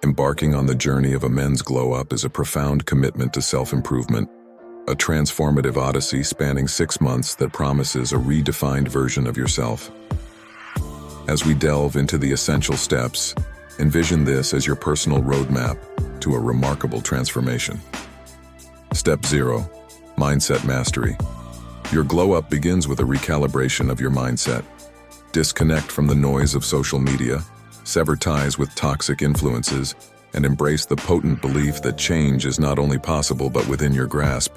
Embarking on the journey of a men's glow-up is a profound commitment to self-improvement, a transformative odyssey spanning 6 months that promises a redefined version of yourself. As we delve into the essential steps, envision this as your personal roadmap to a remarkable transformation. Step 0. Mindset Mastery. Your glow-up begins with a recalibration of your mindset. Disconnect from the noise of social media, sever ties with toxic influences, and embrace the potent belief that change is not only possible but within your grasp.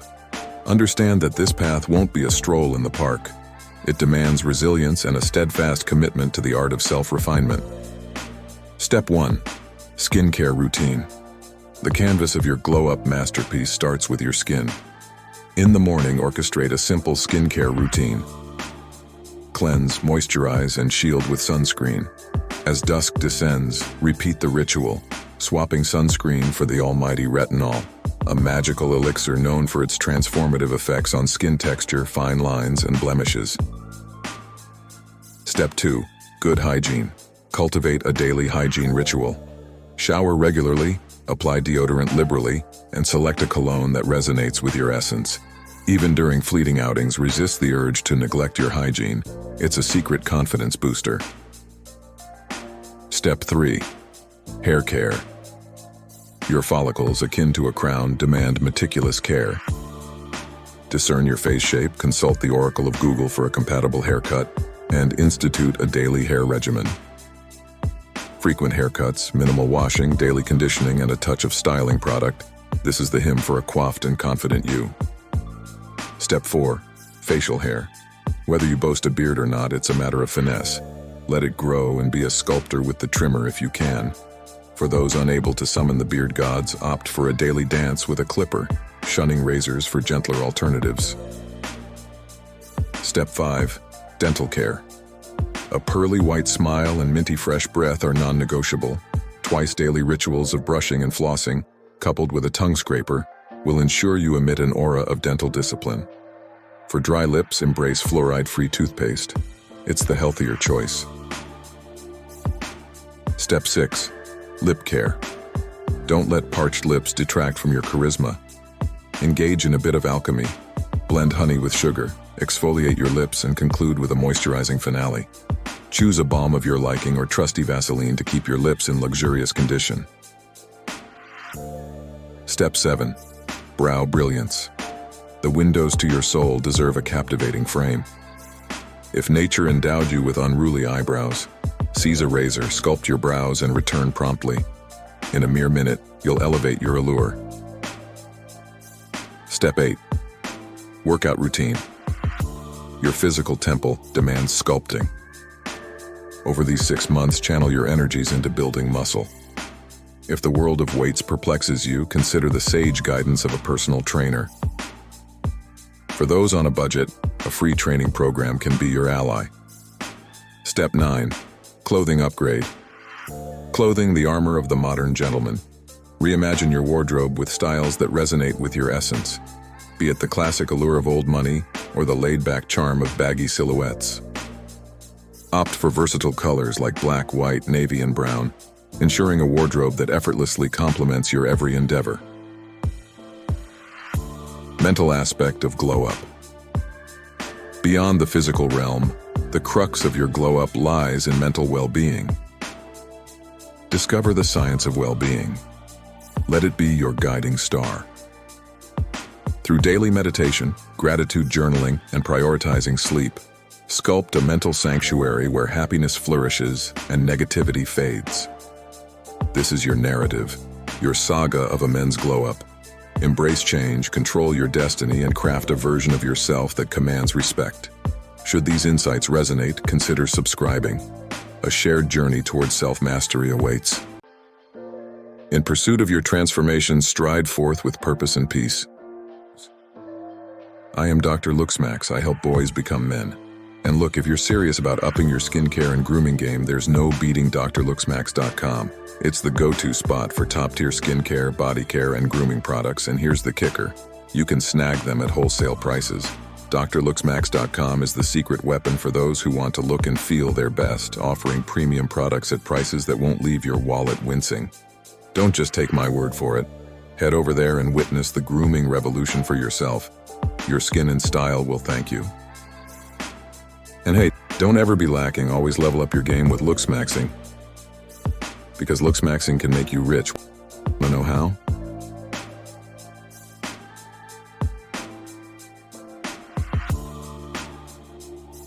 Understand that this path won't be a stroll in the park. It demands resilience and a steadfast commitment to the art of self-refinement. Step 1. Skincare Routine. The canvas of your glow-up masterpiece starts with your skin. In the morning, orchestrate a simple skincare routine. Cleanse, moisturize, and shield with sunscreen. As dusk descends, repeat the ritual, swapping sunscreen for the almighty retinol, a magical elixir known for its transformative effects on skin texture, fine lines, and blemishes. Step 2. Good hygiene. Cultivate a daily hygiene ritual. Shower regularly, apply deodorant liberally, and select a cologne that resonates with your essence. Even during fleeting outings, resist the urge to neglect your hygiene. It's a secret confidence booster. Step 3. Hair care. Your follicles, akin to a crown, demand meticulous care. Discern your face shape, consult the Oracle of Google for a compatible haircut, and institute a daily hair regimen. Frequent haircuts, minimal washing, daily conditioning, and a touch of styling product. This is the hymn for a coiffed and confident you. Step 4. Facial hair. Whether you boast a beard or not, it's a matter of finesse. Let it grow and be a sculptor with the trimmer if you can. For those unable to summon the beard gods, opt for a daily dance with a clipper, shunning razors for gentler alternatives. Step 5. Dental care. A pearly white smile and minty fresh breath are non-negotiable. Twice daily rituals of brushing and flossing, coupled with a tongue scraper, will ensure you emit an aura of dental discipline. For dry lips, embrace fluoride-free toothpaste. It's the healthier choice. Step 6. Lip care. Don't let parched lips detract from your charisma. Engage in a bit of alchemy. Blend honey with sugar, exfoliate your lips, and conclude with a moisturizing finale. Choose a balm of your liking or trusty Vaseline to keep your lips in luxurious condition. Step 7. Brow brilliance. The windows to your soul deserve a captivating frame. If nature endowed you with unruly eyebrows, seize a razor, sculpt your brows, and return promptly. In a mere minute, you'll elevate your allure. Step 8. Workout routine. Your physical temple demands sculpting. Over these 6 months, channel your energies into building muscle. If the world of weights perplexes you, consider the sage guidance of a personal trainer. For those on a budget, a free training program can be your ally. Step 9. Clothing upgrade. Clothing, the armor of the modern gentleman. Reimagine your wardrobe with styles that resonate with your essence, be it the classic allure of old money or the laid-back charm of baggy silhouettes. Opt for versatile colors like black, white, navy, and brown, ensuring a wardrobe that effortlessly complements your every endeavor. Mental aspect of glow-up. Beyond the physical realm, the crux of your glow-up lies in mental well-being. Discover the science of well-being. Let it be your guiding star. Through daily meditation, gratitude journaling, and prioritizing sleep, sculpt a mental sanctuary where happiness flourishes and negativity fades. This is your narrative, your saga of a men's glow-up. Embrace change, control your destiny, and craft a version of yourself that commands respect. Should these insights resonate, consider subscribing. A shared journey towards self-mastery awaits. In pursuit of your transformation, stride forth with purpose and peace. I am Dr. Looksmaxx. I help boys become men. And look, if you're serious about upping your skincare and grooming game, there's no beating drlooksmaxx.com. It's the go-to spot for top-tier skincare, body care, and grooming products, and here's the kicker. You can snag them at wholesale prices. drlooksmaxx.com is the secret weapon for those who want to look and feel their best, offering premium products at prices that won't leave your wallet wincing. Don't just take my word for it. Head over there and witness the grooming revolution for yourself. Your skin and style will thank you. And hey, don't ever be lacking. Always level up your game with Looksmaxxing. Because Looksmaxxing can make you rich. Wanna know how?